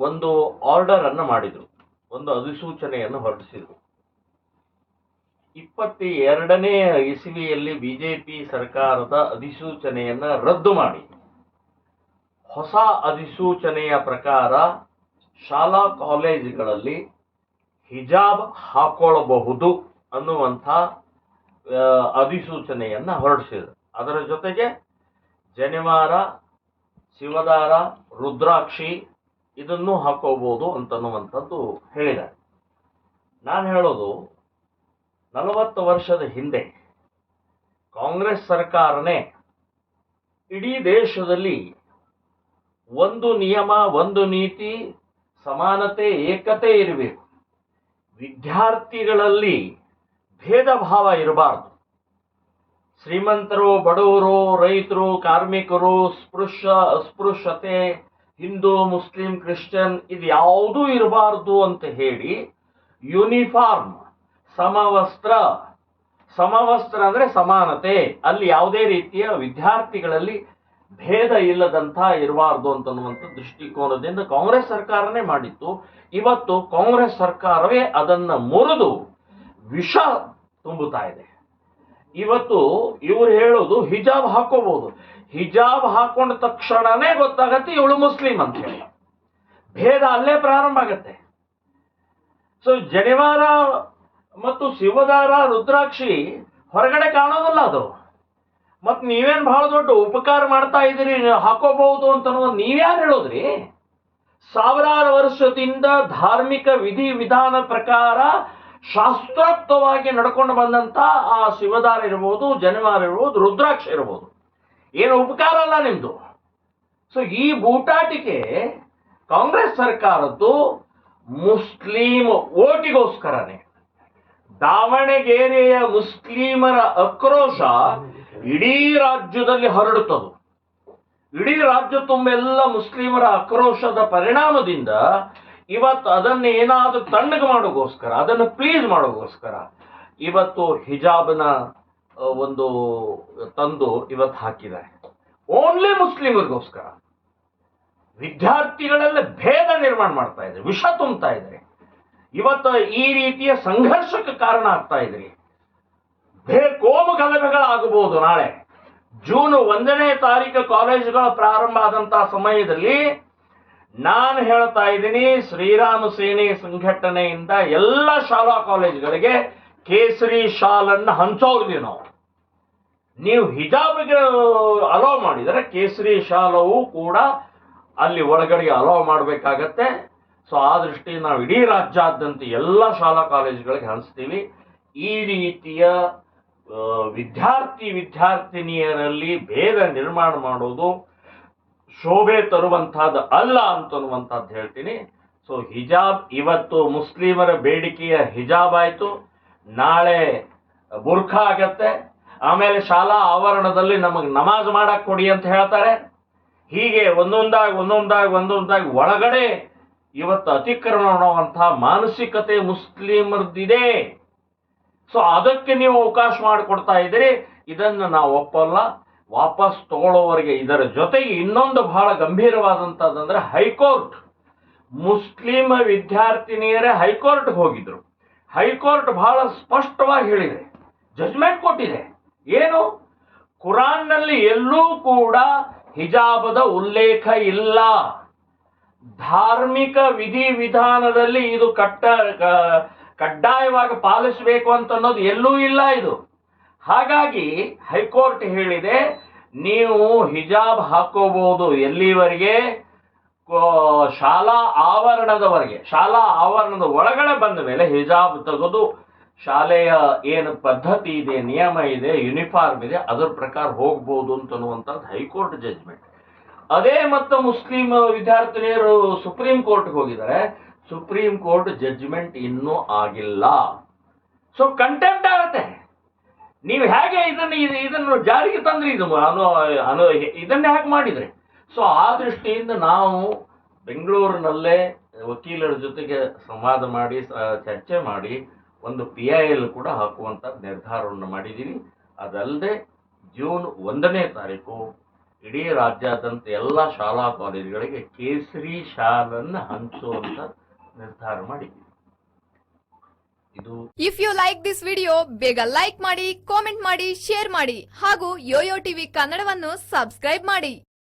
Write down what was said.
ಒಂದು ಆರ್ಡರ್ ಅನ್ನು ಮಾಡಿದರು, ಒಂದು ಅಧಿಸೂಚನೆಯನ್ನು ಹೊರಡಿಸಿದರು. 22ನೇ ಇಸವಿಯಲ್ಲಿ ಬಿಜೆಪಿ ಸರ್ಕಾರದ ಅಧಿಸೂಚನೆಯನ್ನು ರದ್ದು ಮಾಡಿ ಹೊಸ ಅಧಿಸೂಚನೆಯ ಪ್ರಕಾರ ಶಾಲಾ ಕಾಲೇಜುಗಳಲ್ಲಿ ಹಿಜಾಬ್ ಹಾಕೊಳ್ಳಬಹುದು ಅನ್ನುವಂಥ ಅಧಿಸೂಚನೆಯನ್ನು ಹೊರಡಿಸಿದರು. ಅದರ ಜೊತೆಗೆ ಜನಿವಾರ, ಶಿವದಾರ, ರುದ್ರಾಕ್ಷಿ ಇದನ್ನು ಹಾಕೋಬಹುದು ಅಂತನ್ನುವಂಥದ್ದು ಹೇಳಿದ್ದಾರೆ. ನಾನು ಹೇಳೋದು 40 ವರ್ಷದ ಹಿಂದೆ ಕಾಂಗ್ರೆಸ್ ಸರ್ಕಾರನೇ ಇಡೀ ದೇಶದಲ್ಲಿ ಒಂದು ನಿಯಮ, ಒಂದು ನೀತಿ, ಸಮಾನತೆ, ಏಕತೆ ಇರಬೇಕು, ವಿದ್ಯಾರ್ಥಿಗಳಲ್ಲಿ ಭೇದ ಭಾವ ಇರಬಾರ್ದು, ಶ್ರೀಮಂತರು, ಬಡವರು, ರೈತರು, ಕಾರ್ಮಿಕರು, ಅಸ್ಪೃಶ್ಯತೆ, ಹಿಂದೂ, ಮುಸ್ಲಿಂ, ಕ್ರಿಶ್ಚಿಯನ್ ಇದು ಯಾವುದೂ ಇರಬಾರ್ದು ಅಂತ ಹೇಳಿ ಯೂನಿಫಾರ್ಮ್, ಸಮವಸ್ತ್ರ ಅಂದರೆ ಸಮಾನತೆ, ಅಲ್ಲಿ ಯಾವುದೇ ರೀತಿಯ ವಿದ್ಯಾರ್ಥಿಗಳಲ್ಲಿ ಭೇದ ಇಲ್ಲದಂತ ಇರಬಾರ್ದು ಅಂತನ್ನುವಂಥ ದೃಷ್ಟಿಕೋನದಿಂದ ಕಾಂಗ್ರೆಸ್ ಸರ್ಕಾರನೇ ಮಾಡಿತ್ತು. ಇವತ್ತು ಕಾಂಗ್ರೆಸ್ ಸರ್ಕಾರವೇ ಅದನ್ನ ಮುರಿದು ವಿಷ ತುಂಬುತ್ತಾ ಇದೆ. ಇವತ್ತು ಇವರು ಹೇಳೋದು ಹಿಜಾಬ್ ಹಾಕೋಬಹುದು, ಹಿಜಾಬ್ ಹಾಕೊಂಡ ತಕ್ಷಣನೇ ಗೊತ್ತಾಗತ್ತೆ ಇವಳು ಮುಸ್ಲಿಂ ಅಂತ ಹೇಳಿ, ಭೇದ ಅಲ್ಲೇ ಪ್ರಾರಂಭ ಆಗತ್ತೆ. ಸೊ ಜನಿವಾರ ಮತ್ತು ಶಿವದಾರ, ರುದ್ರಾಕ್ಷಿ ಹೊರಗಡೆ ಕಾಣೋದಲ್ಲ ಅದು. ಮತ್ತು ನೀವೇನು ಬಹಳ ದೊಡ್ಡ ಉಪಕಾರ ಮಾಡ್ತಾ ಇದ್ದೀರಿ, ಹಾಕೋಬಹುದು ಅಂತ ನೀವ್ಯಾರು ಹೇಳೋದ್ರಿ? ಸಾವಿರಾರು ವರ್ಷದಿಂದ ಧಾರ್ಮಿಕ ವಿಧಿ ವಿಧಾನ ಪ್ರಕಾರ ಶಾಸ್ತ್ರೋಕ್ತವಾಗಿ ನಡ್ಕೊಂಡು ಬಂದಂತ ಆ ಶಿವದಾರ ಇರ್ಬೋದು, ಜನಿವಾರ ಇರ್ಬೋದು, ರುದ್ರಾಕ್ಷ ಇರ್ಬೋದು, ಏನು ಉಪಕಾರ ಅಲ್ಲ ನಿಮ್ದು. ಸೊ ಈ ಬೂಟಾಟಿಕೆ ಕಾಂಗ್ರೆಸ್ ಸರ್ಕಾರದ್ದು ಮುಸ್ಲಿಂ ಓಟಿಗೋಸ್ಕರನೇ. ದಾವಣಗೆರೆಯ ಮುಸ್ಲಿಮರ ಆಕ್ರೋಶ ಇಡೀ ರಾಜ್ಯದಲ್ಲಿ ಹರಡುತ್ತದೆ. ಇಡೀ ರಾಜ್ಯ ತುಂಬೆಲ್ಲ ಮುಸ್ಲಿಮರ ಆಕ್ರೋಶದ ಪರಿಣಾಮದಿಂದ ಇವತ್ತು ಅದನ್ನು ಏನಾದರೂ ತಣ್ಣಗೆ ಮಾಡೋಗೋಸ್ಕರ, ಅದನ್ನು ಪ್ಲೀಸ್ ಮಾಡೋಗೋಸ್ಕರ ಇವತ್ತು ಹಿಜಾಬ್ನ ಒಂದು ತಂದು ಇವತ್ತು ಹಾಕಿದ್ದಾರೆ. ಓನ್ಲಿ ಮುಸ್ಲಿಮರಿಗೋಸ್ಕರ ವಿದ್ಯಾರ್ಥಿಗಳೆಲ್ಲ ಭೇದ ನಿರ್ಮಾಣ ಮಾಡ್ತಾ ಇದ್ದಾರೆ, ವಿಷ ತುಂಬ್ತಾ ಇದ್ದಾರೆ. ಇವತ್ತು ಈ ರೀತಿಯ ಸಂಘರ್ಷಕ್ಕೆ ಕಾರಣ ಆಗ್ತಾ ಇದ್ರಿ. ಕೋಮು ಗಲಭೆಗಳಾಗಬಹುದು. ನಾಳೆ ಜೂನ್ 1ನೇ ತಾರೀಕು ಕಾಲೇಜುಗಳ ಪ್ರಾರಂಭ ಆದಂತಹ ಸಮಯದಲ್ಲಿ ನಾನು ಹೇಳ್ತಾ ಇದ್ದೀನಿ, ಶ್ರೀರಾಮ ಸೇನೆ ಸಂಘಟನೆಯಿಂದ ಎಲ್ಲ ಶಾಲಾ ಕಾಲೇಜುಗಳಿಗೆ ಕೇಸರಿ ಶಾಲನ್ನು ಹಂಚೋರ್ವಿ ನಾವು. ನೀವು ಹಿಜಾಬ್ಗೆ ಅಲೋ ಮಾಡಿದರೆ ಕೇಸರಿ ಶಾಲವು ಕೂಡ ಅಲ್ಲಿ ಒಳಗಡೆ ಅಲೋ ಮಾಡಬೇಕಾಗತ್ತೆ. ಸೊ ಆ ದೃಷ್ಟಿಯಿಂದ ನಾವು ಇಡೀ ರಾಜ್ಯಾದ್ಯಂತ ಎಲ್ಲ ಶಾಲಾ ಕಾಲೇಜುಗಳಿಗೆ ಹಂಚ್ತೀವಿ. ಈ ರೀತಿಯ ವಿದ್ಯಾರ್ಥಿನಿಯರಲ್ಲಿ ಭೇದ ನಿರ್ಮಾಣ ಮಾಡೋದು ಶೋಭೆ ತರುವಂತಹದ್ದು ಅಲ್ಲ ಅಂತನ್ನುವಂಥದ್ದು ಹೇಳ್ತೀನಿ. ಸೊ ಹಿಜಾಬ್ ಇವತ್ತು ಮುಸ್ಲಿಮರ ಬೇಡಿಕೆಯ ಹಿಜಾಬ್ ಆಯಿತು, ನಾಳೆ ಬುರ್ಖಾ ಆಗತ್ತೆ, ಆಮೇಲೆ ಶಾಲಾ ಆವರಣದಲ್ಲಿ ನಮಗೆ ನಮಾಜ್ ಮಾಡಕ್ ಕೊಡಿ ಅಂತ ಹೇಳ್ತಾರೆ. ಹೀಗೆ ಒಂದೊಂದಾಗಿ ಒಳಗಡೆ ಇವತ್ತು ಅತಿಕ್ರಮಣ ಮಾಡುವಂತಹ ಮಾನಸಿಕತೆ ಮುಸ್ಲಿಮರದಿದೆ. ಸೊ ಅದಕ್ಕೆ ನೀವು ಅವಕಾಶ ಮಾಡಿಕೊಡ್ತಾ ಇದ್ದೀರಿ, ಇದನ್ನು ನಾವು ಒಪ್ಪಲ್ಲ. ವಾಪಸ್ ತಗೊಳ್ಳೋವರೆಗೆ ಇದರ ಜೊತೆಗೆ ಇನ್ನೊಂದು ಬಹಳ ಗಂಭೀರವಾದಂಥದ್ದಂದ್ರೆ ಹೈಕೋರ್ಟ್, ಮುಸ್ಲಿಂ ವಿದ್ಯಾರ್ಥಿನಿಯರೇ ಹೈಕೋರ್ಟ್ಗೆ ಹೋಗಿದ್ರು. ಹೈಕೋರ್ಟ್ ಬಹಳ ಸ್ಪಷ್ಟವಾಗಿ ಹೇಳಿದೆ, ಜಜ್ಮೆಂಟ್ ಕೊಟ್ಟಿದೆ. ಏನು? ಕುರಾನ್ನಲ್ಲಿ ಎಲ್ಲೂ ಕೂಡ ಹಿಜಾಬದ ಉಲ್ಲೇಖ ಇಲ್ಲ. ಧಾರ್ಮಿಕ ವಿಧಿ ವಿಧಾನದಲ್ಲಿ ಇದು ಕಡ್ಡಾಯವಾಗಿ ಪಾಲಿಸಬೇಕು ಅಂತ ಅನ್ನೋದು ಎಲ್ಲೂ ಇಲ್ಲ ಇದು. ಹಾಗಾಗಿ ಹೈಕೋರ್ಟ್ ಹೇಳಿದೆ, ನೀವು ಹಿಜಾಬ್ ಹಾಕೋಬಹುದು ಎಲ್ಲಿವರೆಗೆ? ಶಾಲಾ ಆವರಣದವರೆಗೆ. ಶಾಲಾ ಆವರಣದ ಒಳಗಡೆ ಬಂದ ಮೇಲೆ ಹಿಜಾಬ್ ತೆಗೆದು ಶಾಲೆಯ ಏನು ಪದ್ಧತಿ ಇದೆ, ನಿಯಮ ಇದೆ, ಯೂನಿಫಾರ್ಮ್ ಇದೆ, ಅದರ ಪ್ರಕಾರ ಹೋಗ್ಬೋದು ಅಂತನ್ನುವಂಥದ್ದು ಹೈಕೋರ್ಟ್ ಜಜ್ಮೆಂಟ್. ಅದೇ ಮತ್ತು ಮುಸ್ಲಿಂ ವಿದ್ಯಾರ್ಥಿನಿಯರು ಸುಪ್ರೀಂ ಕೋರ್ಟ್ಗೆ ಹೋಗಿದ್ದಾರೆ. ಸುಪ್ರೀಂ ಕೋರ್ಟ್ ಜಡ್ಜ್ಮೆಂಟ್ ಇನ್ನೂ ಆಗಿಲ್ಲ. ಸೊ ಕಂಟೆಂಪ್ಟ್ ಆಗುತ್ತೆ. ನೀವು ಹೇಗೆ ಇದನ್ನು ಜಾರಿಗೆ ತಂದ್ರಿ? ಇದನ್ನೇ ಹೇಗೆ ಮಾಡಿದ್ರಿ? ಸೊ ಆ ದೃಷ್ಟಿಯಿಂದ ನಾವು ಬೆಂಗಳೂರಿನಲ್ಲೇ ವಕೀಲರ ಜೊತೆಗೆ ಸಂವಾದ ಮಾಡಿ ಚರ್ಚೆ ಮಾಡಿ ಒಂದು PIL ಕೂಡ ಹಾಕುವಂಥ ನಿರ್ಧಾರವನ್ನು ಮಾಡಿದ್ದೀವಿ. ಅದಲ್ಲದೆ ಜೂನ್ 1ನೇ ತಾರೀಕು ಇಡೀ ರಾಜ್ಯಾದ್ಯಂತ ಎಲ್ಲ ಶಾಲಾ ಕಾಲೇಜುಗಳಿಗೆ ಕೇಸರಿ ಶಾಲನ್ನು ಹಂಚುವಂತ ನಿರ್ಧಾರ ಮಾಡಿದ್ದೀವಿ. ಇದು if you like this video ಬೇಗ ಲೈಕ್ ಮಾಡಿ, ಕಾಮೆಂಟ್ ಮಾಡಿ, ಶೇರ್ ಮಾಡಿ ಹಾಗೂ ಯೋಯೋ ಟಿವಿ ಕನ್ನಡವನ್ನು ಸಬ್ಸ್ಕ್ರೈಬ್ ಮಾಡಿ.